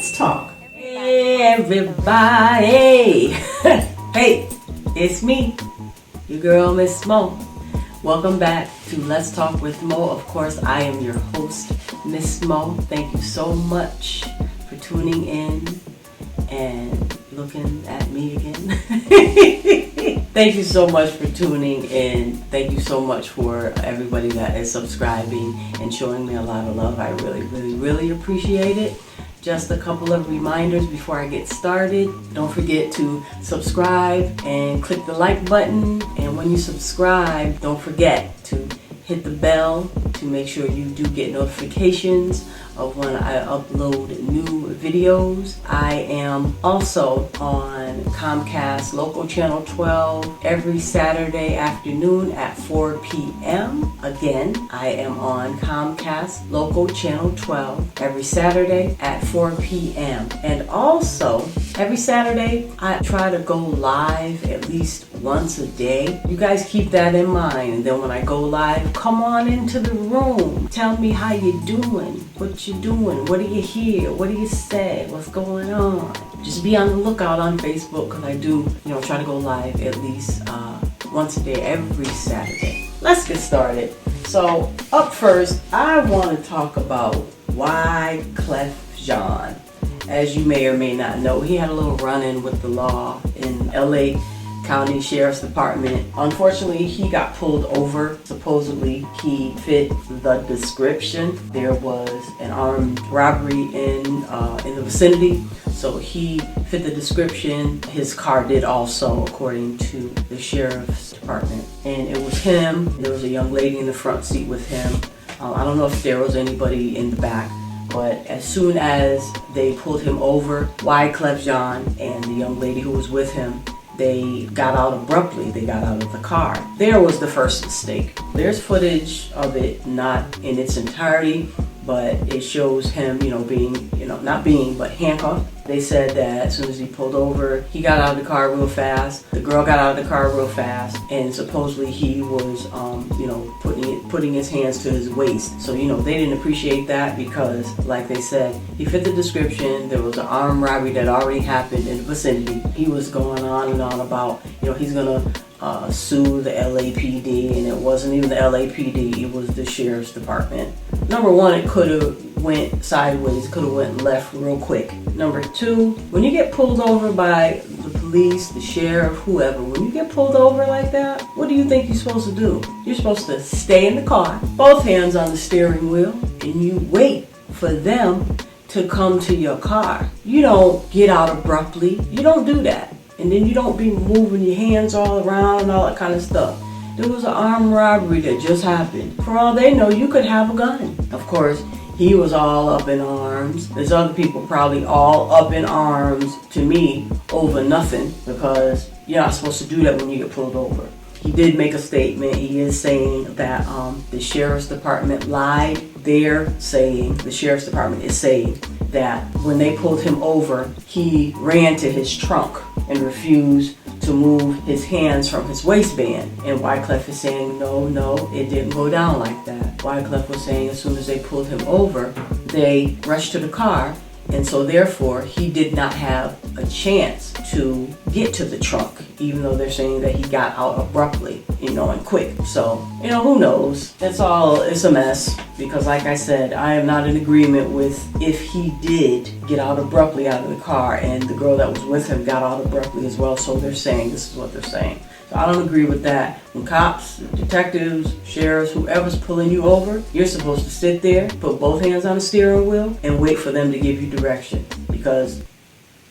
Let's talk. Hey, everybody. Hey, it's me, your girl, Miss Mo. Welcome back to Let's Talk with Mo. Of course, I am your host, Miss Mo. Thank you so much for tuning in and looking at me again. Thank you so much for tuning in. Thank you so much for everybody that is subscribing and showing me a lot of love. I really appreciate it. Just a couple of reminders before I get started. Don't forget to subscribe and click the like button. And when you subscribe, don't forget to hit the bell to make sure you do get notifications of when I upload new videos. I am also on Comcast Local Channel 12 every Saturday afternoon at 4 p.m. Again, I am on Comcast Local Channel 12 every Saturday at 4 p.m. And also, every Saturday, I try to go live at least once a day. You guys keep that in mind. And then when I go live, come on into the room. Tell me how you're doing, what you're doing, what do you hear, what do you say, what's going on. Just be on the lookout on Facebook because I do, try to go live at least once a day every Saturday. Let's get started. So up first, I want to talk about Wyclef Jean. As you may or may not know, he had a little run-in with the law in LA County Sheriff's Department. Unfortunately, he got pulled over. Supposedly, he fit the description. There was an armed robbery in the vicinity, so he fit the description. His car did also, according to the Sheriff's Department. And it was him. There was a young lady in the front seat with him. I don't know if there was anybody in the back. But as soon as they pulled him over, Wyclef Jean and the young lady who was with him, they got out abruptly. They got out of the car. There was the first mistake. There's footage of it, not in its entirety, but it shows him, but handcuffed. They said that as soon as he pulled over, he got out of the car real fast. The girl got out of the car real fast, and supposedly he was, putting his hands to his waist. So, they didn't appreciate that because, like they said, he fit the description. There was an armed robbery that already happened in the vicinity. He was going on and on about, he's gonna sue the LAPD, and it wasn't even the LAPD, it was the Sheriff's Department. Number one, it could have went sideways, could have went left real quick. Number two, when you get pulled over by the police, the sheriff, whoever, when you get pulled over like that, what do you think you're supposed to do? You're supposed to stay in the car, both hands on the steering wheel, and you wait for them to come to your car. You don't get out abruptly. You don't do that. And then you don't be moving your hands all around and all that kind of stuff. There was an armed robbery that just happened. For all they know, you could have a gun. Of course, he was all up in arms. There's other people probably all up in arms to me over nothing because you're not supposed to do that when you get pulled over. He did make a statement. He is saying that the Sheriff's Department lied. The Sheriff's Department is saying that when they pulled him over, he ran to his trunk and refused to move his hands from his waistband. And Wyclef is saying, no, it didn't go down like that. Wyclef was saying as soon as they pulled him over, they rushed to the car, and so therefore he did not have a chance to get to the trunk, even though they're saying that he got out abruptly, and quick. So, who knows? It's a mess because like I said, I am not in agreement with if he did get out abruptly out of the car and the girl that was with him got out abruptly as well. So they're saying, this is what they're saying. So I don't agree with that. When cops, detectives, sheriffs, whoever's pulling you over, you're supposed to sit there, put both hands on the steering wheel, and wait for them to give you direction. Because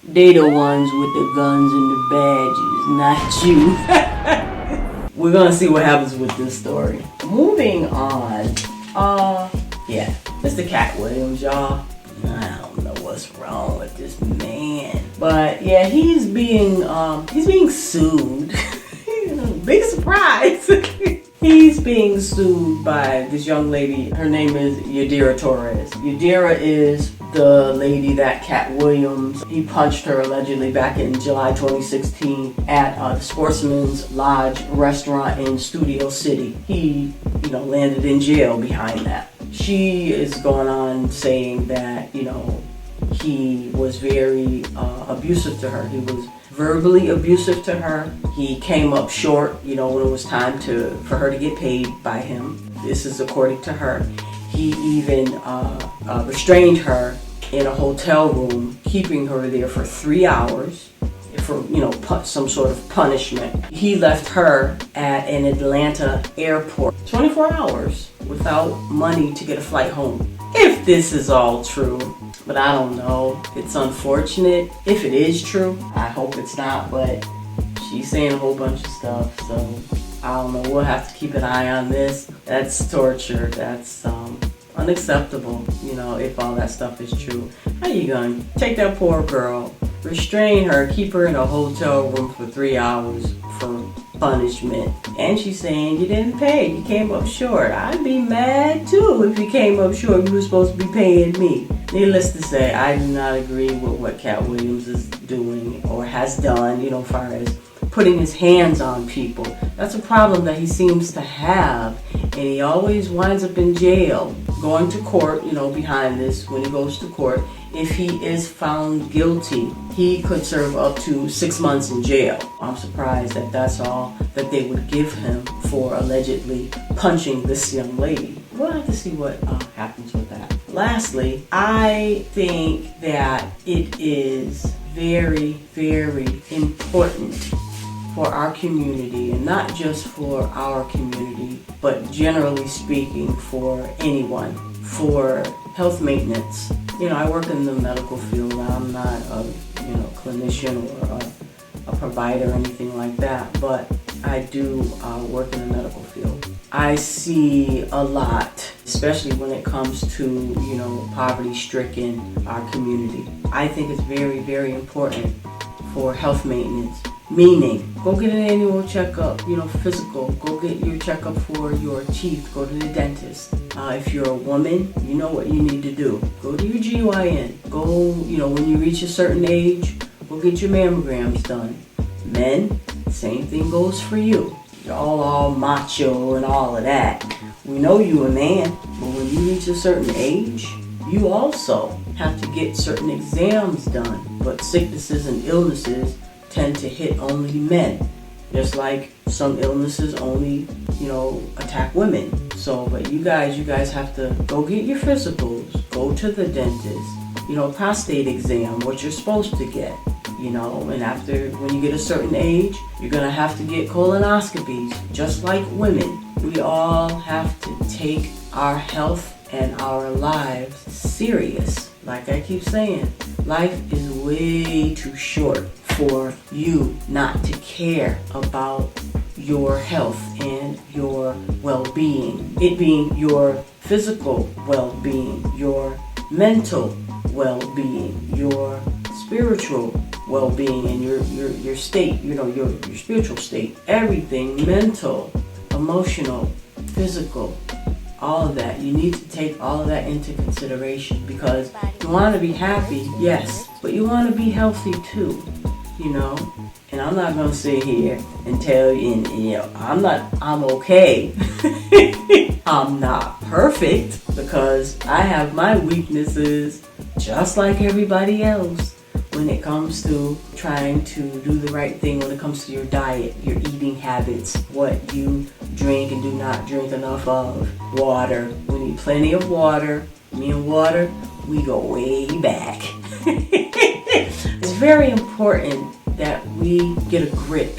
they the ones with the guns and the badges, not you. We're gonna see what happens with this story. Moving on. Mr. Cat Williams, y'all. I don't know what's wrong with this man. But yeah, he's being sued. Big surprise. He's being sued by this young lady. Her name is Yadira Torres. Yadira is the lady that Cat Williams, he punched her allegedly back in July 2016 at the Sportsman's Lodge restaurant in Studio City. He, landed in jail behind that. She is going on saying that, he was very abusive to her. He was verbally abusive to her. He came up short, when it was time for her to get paid by him. This is according to her. He even restrained her in a hotel room, keeping her there for 3 hours for, some sort of punishment. He left her at an Atlanta airport 24 hours without money to get a flight home. If this is all true, but I don't know. It's unfortunate. If it is true, I hope it's not, but she's saying a whole bunch of stuff, so I don't know. We'll have to keep an eye on this. That's torture. That's unacceptable, if all that stuff is true. How you gonna take that poor girl, restrain her, keep her in a hotel room for 3 hours for punishment, and she's saying you didn't pay, you came up short? I'd be mad too if you came up short. You were supposed to be paying me. Needless to say, I do not agree with what Cat Williams is doing or has done, as far as putting his hands on people. That's a problem that he seems to have, and he always winds up in jail, going to court, behind this. When he goes to court, if he is found guilty, he could serve up to 6 months in jail. I'm surprised that that's all that they would give him for allegedly punching this young lady. We'll have to see what happens with that. Lastly, I think that it is very, very important for our community, and not just for our community, but generally speaking for anyone, for health maintenance. I work in the medical field. I'm not a clinician or a provider or anything like that, but I do work in the medical field. I see a lot, especially when it comes to poverty-stricken our community. I think it's very, very important for health maintenance. Meaning, go get an annual checkup, physical. Go get your checkup for your teeth. Go to the dentist. If you're a woman, you know what you need to do. Go to your GYN. Go, when you reach a certain age, go get your mammograms done. Men, same thing goes for you. You're all macho and all of that. We know you're a man, but when you reach a certain age, you also have to get certain exams done. But sicknesses and illnesses tend to hit only men, just like some illnesses only, attack women. So, but you guys have to go get your physicals, go to the dentist, prostate exam, what you're supposed to get, and after, when you get a certain age, you're gonna have to get colonoscopies, just like women. We all have to take our health and our lives serious. Like I keep saying, life is way too short for you not to care about your health and your well-being. It being your physical well-being, your mental well-being, your spiritual well-being, and your state, your spiritual state. Everything, mental, emotional, physical, all of that. You need to take all of that into consideration, because you want to be happy, yes, but you want to be healthy too, And I'm not going to sit here and tell you, I'm okay. I'm not perfect, because I have my weaknesses just like everybody else when it comes to trying to do the right thing, when it comes to your diet, your eating habits, what you drink and do not drink enough of. Water. We need plenty of water. Me and water, we go way back. It's very important that we get a grip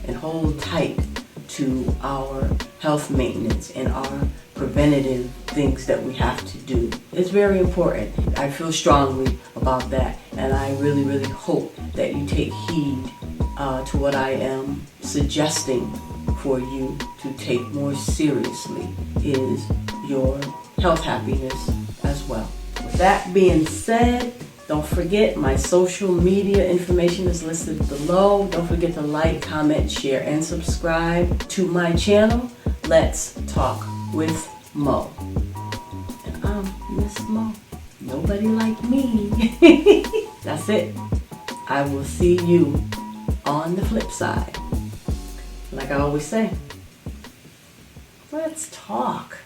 and hold tight to our health maintenance and our preventative things that we have to do. It's very important. I feel strongly about that, and I really, really hope that you take heed to what I am suggesting for you to take more seriously, is your health happiness as well. With that being said, don't forget, my social media information is listed below. Don't forget to like, comment, share, and subscribe to my channel, Let's Talk with Mo. And I'm Miss Mo. Nobody like me. That's it. I will see you on the flip side. Like I always say, let's talk.